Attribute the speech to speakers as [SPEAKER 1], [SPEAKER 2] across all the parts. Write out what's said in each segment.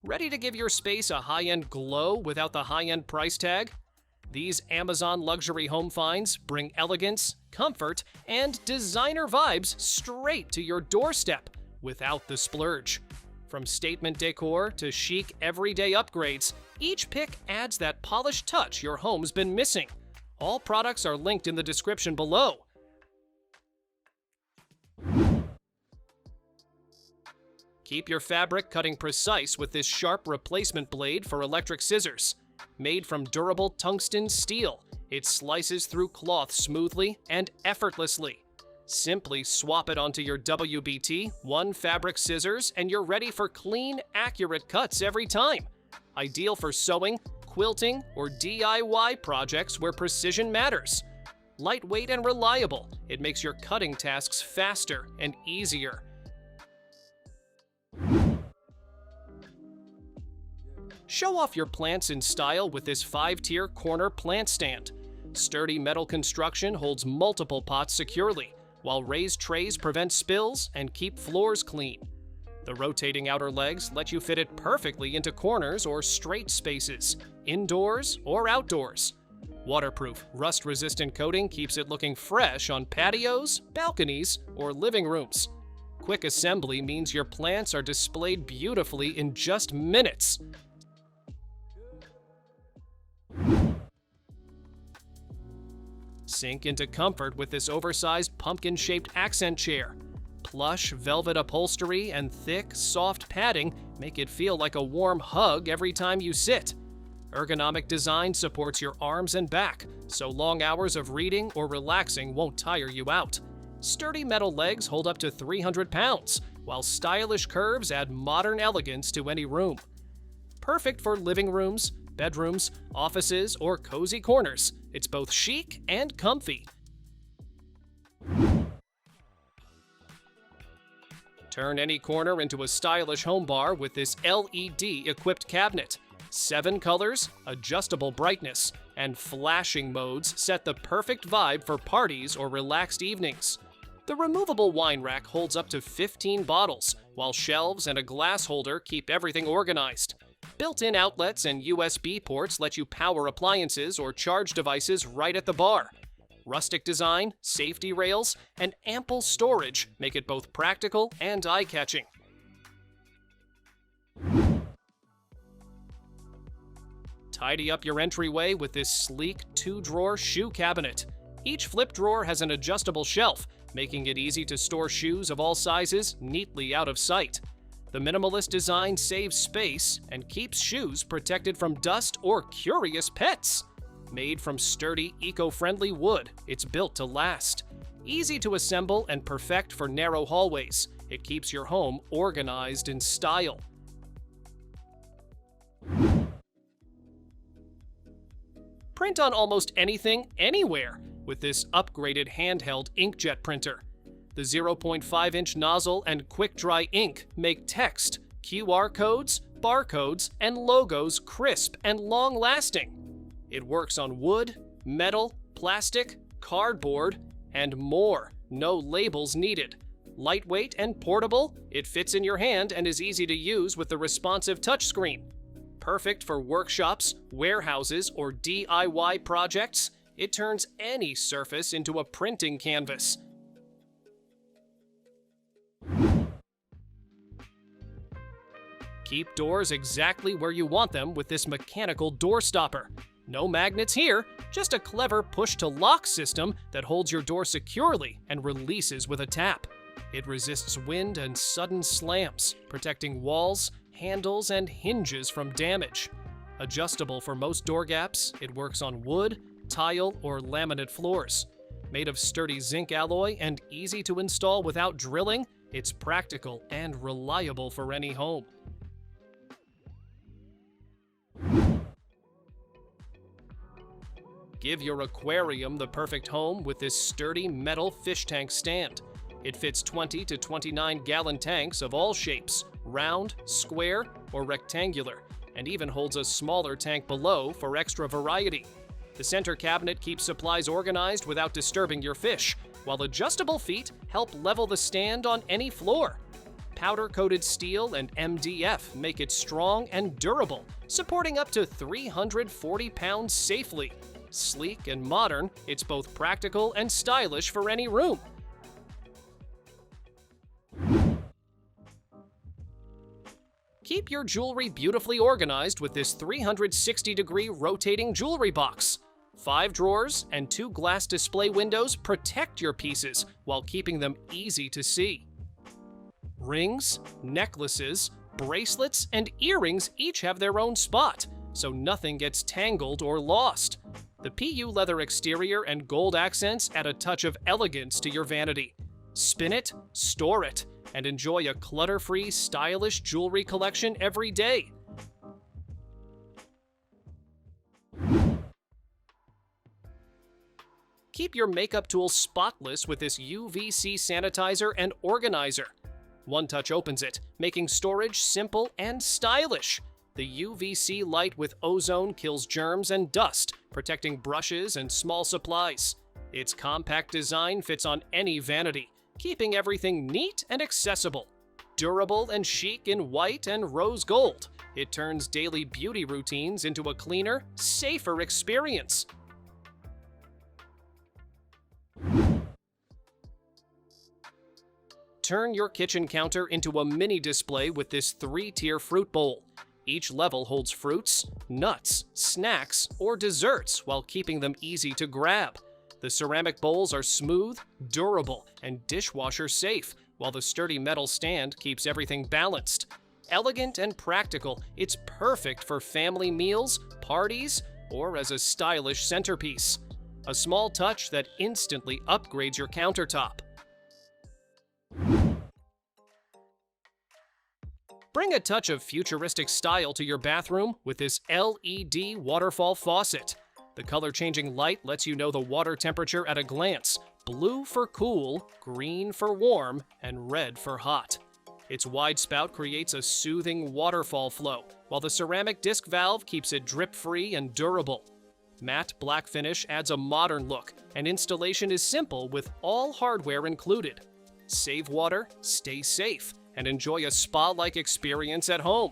[SPEAKER 1] Ready to give your space a high-end glow without the high-end price tag? These Amazon luxury home finds bring elegance, comfort, and designer vibes straight to your doorstep without the splurge. From statement decor to chic everyday upgrades, each pick adds that polished touch your home's been missing. All products are linked in the description below. Keep your fabric cutting precise with this sharp replacement blade for electric scissors. Made from durable tungsten steel, it slices through cloth smoothly and effortlessly. Simply swap it onto your WBT 1 fabric scissors and you're ready for clean, accurate cuts every time. Ideal for sewing, quilting, or DIY projects where precision matters. Lightweight and reliable, it makes your cutting tasks faster and easier. Show off your plants in style with this 5-tier corner plant stand. Sturdy metal construction holds multiple pots securely, while raised trays prevent spills and keep floors clean. The rotating outer legs let you fit it perfectly into corners or straight spaces, indoors or outdoors. Waterproof, rust-resistant coating keeps it looking fresh on patios, balconies, or living rooms. Quick assembly means your plants are displayed beautifully in just minutes. Sink into comfort with this oversized pumpkin-shaped accent chair. Plush velvet upholstery and thick, soft padding make it feel like a warm hug every time you sit. Ergonomic design supports your arms and back, so long hours of reading or relaxing won't tire you out. Sturdy metal legs hold up to 300 pounds, while stylish curves add modern elegance to any room. Perfect for living rooms, bedrooms, offices, or cozy corners. It's both chic and comfy. Turn any corner into a stylish home bar with this LED-equipped cabinet. 7 colors, adjustable brightness, and flashing modes set the perfect vibe for parties or relaxed evenings. The removable wine rack holds up to 15 bottles, while shelves and a glass holder keep everything organized. Built-in outlets and USB ports let you power appliances or charge devices right at the bar. Rustic design, safety rails, and ample storage make it both practical and eye-catching. Tidy up your entryway with this sleek 2-drawer shoe cabinet. Each flip drawer has an adjustable shelf, making it easy to store shoes of all sizes neatly out of sight. The minimalist design saves space and keeps shoes protected from dust or curious pets. Made from sturdy, eco-friendly wood, it's built to last. Easy to assemble and perfect for narrow hallways, it keeps your home organized in style. Print on almost anything, anywhere, with this upgraded handheld inkjet printer. The 0.5-inch nozzle and quick-dry ink make text, QR codes, barcodes, and logos crisp and long-lasting. It works on wood, metal, plastic, cardboard, and more. No labels needed. Lightweight and portable, it fits in your hand and is easy to use with the responsive touchscreen. Perfect for workshops, warehouses, or DIY projects, it turns any surface into a printing canvas. Keep doors exactly where you want them with this mechanical door stopper. No magnets here, just a clever push-to-lock system that holds your door securely and releases with a tap. It resists wind and sudden slams, protecting walls, handles, and hinges from damage. Adjustable for most door gaps, it works on wood, tile, or laminate floors. Made of sturdy zinc alloy and easy to install without drilling, it's practical and reliable for any home. Give your aquarium the perfect home with this sturdy metal fish tank stand. It fits 20 to 29 gallon tanks of all shapes, round, square, or rectangular, and even holds a smaller tank below for extra variety. The center cabinet keeps supplies organized without disturbing your fish, while adjustable feet help level the stand on any floor. powder-coated steel and MDF make it strong and durable, supporting up to 340 pounds safely. Sleek and modern, it's both practical and stylish for any room. Keep your jewelry beautifully organized with this 360-degree rotating jewelry box. 5 drawers and 2 glass display windows protect your pieces while keeping them easy to see. Rings, necklaces, bracelets, and earrings each have their own spot, so nothing gets tangled or lost. The PU leather exterior and gold accents add a touch of elegance to your vanity. Spin it, store it, and enjoy a clutter-free, stylish jewelry collection every day. Keep your makeup tools spotless with this UVC sanitizer and organizer. One touch opens it, making storage simple and stylish. The UVC light with ozone kills germs and dust, protecting brushes and small supplies. Its compact design fits on any vanity, keeping everything neat and accessible. Durable and chic in white and rose gold, it turns daily beauty routines into a cleaner, safer experience. Turn your kitchen counter into a mini display with this 3-tier fruit bowl. Each level holds fruits, nuts, snacks, or desserts while keeping them easy to grab. The ceramic bowls are smooth, durable, and dishwasher safe, while the sturdy metal stand keeps everything balanced. Elegant and practical, it's perfect for family meals, parties, or as a stylish centerpiece. A small touch that instantly upgrades your countertop. Bring a touch of futuristic style to your bathroom with this LED Waterfall Faucet. The color-changing light lets you know the water temperature at a glance. Blue for cool, green for warm, and red for hot. Its wide spout creates a soothing waterfall flow, while the ceramic disc valve keeps it drip-free and durable. Matte black finish adds a modern look, and installation is simple with all hardware included. Save water, stay safe, and enjoy a spa-like experience at home.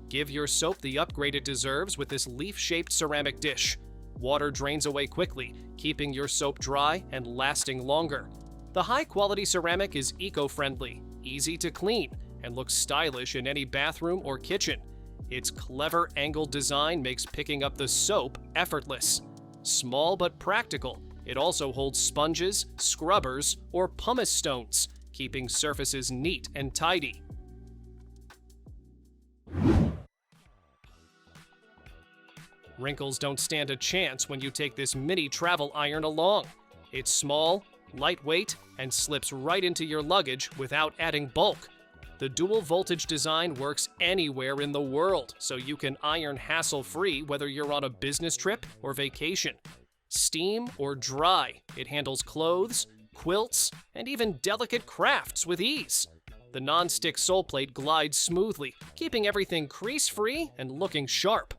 [SPEAKER 1] Give your soap the upgrade it deserves with this leaf-shaped ceramic dish. Water drains away quickly, keeping your soap dry and lasting longer. The high-quality ceramic is eco-friendly, easy to clean, and looks stylish in any bathroom or kitchen. Its clever angled design makes picking up the soap effortless. Small but practical, it also holds sponges, scrubbers, or pumice stones, keeping surfaces neat and tidy. Wrinkles don't stand a chance when you take this mini travel iron along. It's small, lightweight, and slips right into your luggage without adding bulk. The dual voltage design works anywhere in the world, so you can iron hassle-free whether you're on a business trip or vacation. Steam or dry, it handles clothes, quilts, and even delicate crafts with ease. The non-stick sole plate glides smoothly, keeping everything crease-free and looking sharp.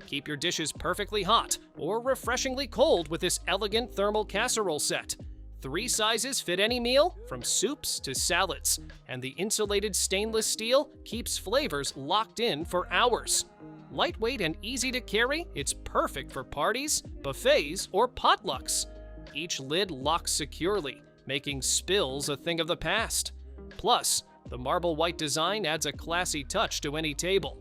[SPEAKER 1] Keep your dishes perfectly hot or refreshingly cold with this elegant thermal casserole set. 3 sizes fit any meal, from soups to salads, and the insulated stainless steel keeps flavors locked in for hours. Lightweight and easy to carry, it's perfect for parties, buffets, or potlucks. Each lid locks securely, making spills a thing of the past. Plus, the marble white design adds a classy touch to any table.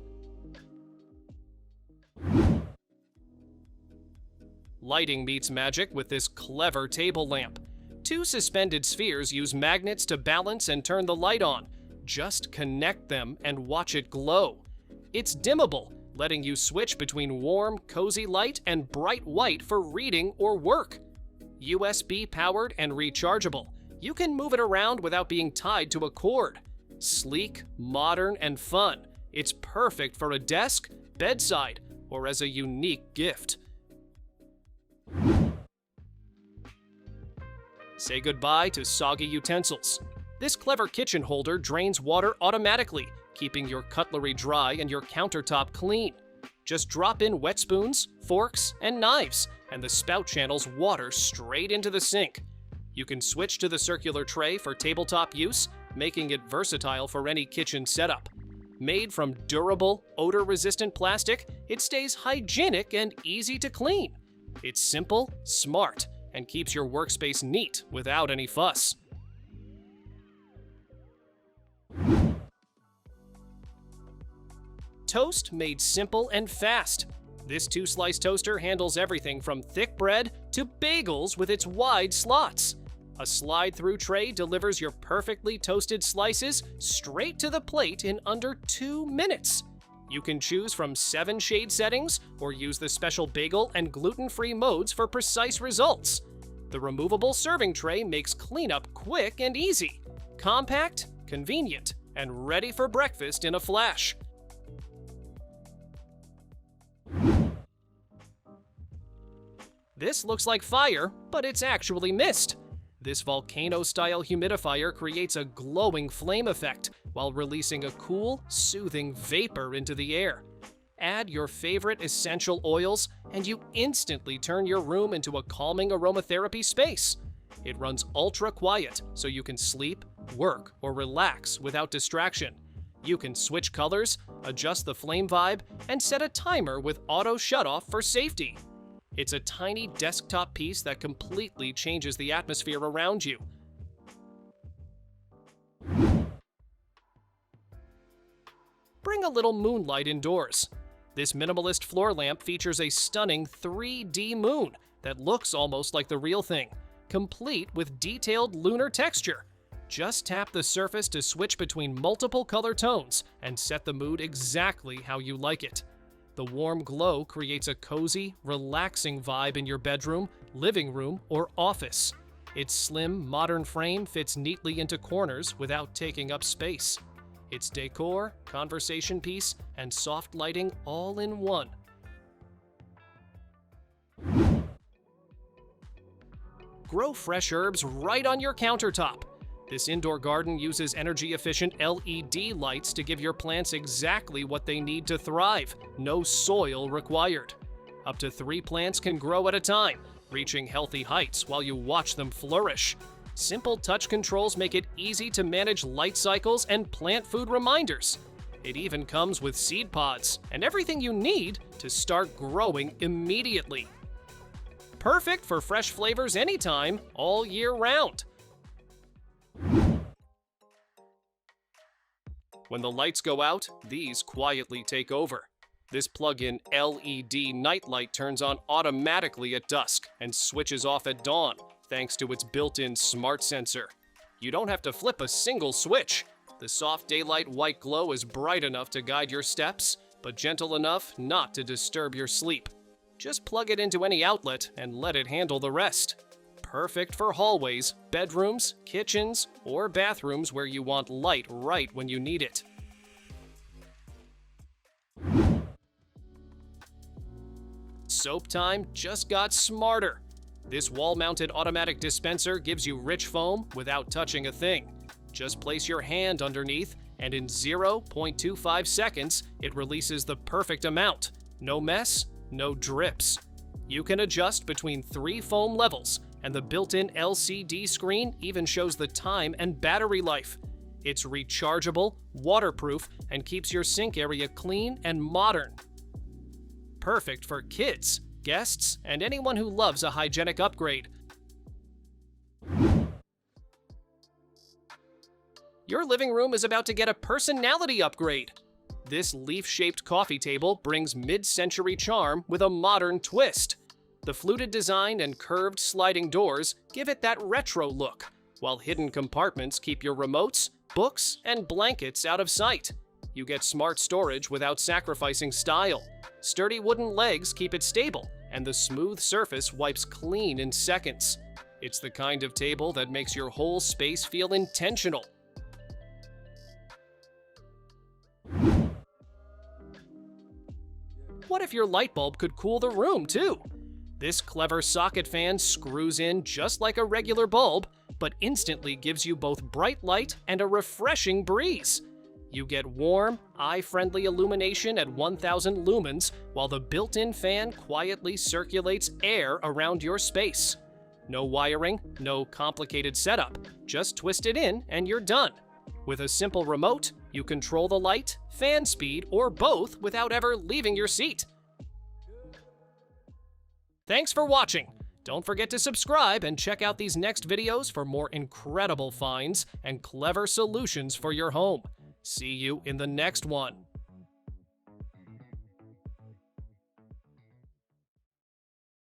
[SPEAKER 1] Lighting meets magic with this clever table lamp. 2 suspended spheres use magnets to balance and turn the light on. Just connect them and watch it glow. It's dimmable, letting you switch between warm, cozy light and bright white for reading or work. USB-powered and rechargeable, you can move it around without being tied to a cord. Sleek, modern, and fun, it's perfect for a desk, bedside, or as a unique gift. Say goodbye to soggy utensils. This clever kitchen holder drains water automatically, keeping your cutlery dry and your countertop clean. Just drop in wet spoons, forks, and knives, and the spout channels water straight into the sink. You can switch to the circular tray for tabletop use, making it versatile for any kitchen setup. Made from durable, odor-resistant plastic, it stays hygienic and easy to clean. It's simple, smart, and keeps your workspace neat without any fuss. Toast made simple and fast. This 2-slice toaster handles everything from thick bread to bagels with its wide slots. A slide-through tray delivers your perfectly toasted slices straight to the plate in under 2 minutes. You can choose from 7 shade settings or use the special bagel and gluten-free modes for precise results. The removable serving tray makes cleanup quick and easy, compact, convenient, and ready for breakfast in a flash. This looks like fire, but it's actually mist. This volcano-style humidifier creates a glowing flame effect while releasing a cool, soothing vapor into the air. Add your favorite essential oils, and you instantly turn your room into a calming aromatherapy space. It runs ultra quiet, so you can sleep, work, or relax without distraction. You can switch colors, adjust the flame vibe, and set a timer with auto shutoff for safety. It's a tiny desktop piece that completely changes the atmosphere around you. Bring a little moonlight indoors. This minimalist floor lamp features a stunning 3D moon that looks almost like the real thing, complete with detailed lunar texture. Just tap the surface to switch between multiple color tones and set the mood exactly how you like it. The warm glow creates a cozy, relaxing vibe in your bedroom, living room, or office. Its slim, modern frame fits neatly into corners without taking up space. It's decor, conversation piece, and soft lighting all in one. Grow fresh herbs right on your countertop. This indoor garden uses energy-efficient LED lights to give your plants exactly what they need to thrive. No soil required. Up to 3 plants can grow at a time, reaching healthy heights while you watch them flourish. Simple touch controls make it easy to manage light cycles and plant food reminders. It even comes with seed pods and everything you need to start growing immediately. Perfect for fresh flavors anytime, all year round. When the lights go out, these quietly take over. This plug-in LED nightlight turns on automatically at dusk and switches off at dawn, thanks to its built-in smart sensor. You don't have to flip a single switch. The soft daylight white glow is bright enough to guide your steps, but gentle enough not to disturb your sleep. Just plug it into any outlet and let it handle the rest. Perfect for hallways, bedrooms, kitchens, or bathrooms where you want light right when you need it. Soap time just got smarter. This wall-mounted automatic dispenser gives you rich foam without touching a thing. Just place your hand underneath, and in 0.25 seconds, it releases the perfect amount. No mess, no drips. You can adjust between 3 foam levels, and the built-in LCD screen even shows the time and battery life. It's rechargeable, waterproof, and keeps your sink area clean and modern. Perfect for kids, guests, and anyone who loves a hygienic upgrade. Your living room is about to get a personality upgrade. This leaf-shaped coffee table brings mid-century charm with a modern twist. The fluted design and curved sliding doors give it that retro look, while hidden compartments keep your remotes, books, and blankets out of sight. You get smart storage without sacrificing style. Sturdy wooden legs keep it stable, and the smooth surface wipes clean in seconds. It's the kind of table that makes your whole space feel intentional. What if your light bulb could cool the room too? This clever socket fan screws in just like a regular bulb, but instantly gives you both bright light and a refreshing breeze. You get warm, eye-friendly illumination at 1000 lumens, while the built-in fan quietly circulates air around your space. No wiring, no complicated setup. Just twist it in and you're done. With a simple remote, you control the light, fan speed, or both without ever leaving your seat. Thanks for watching. Don't forget to subscribe and check out these next videos for more incredible finds and clever solutions for your home. See you in the next one.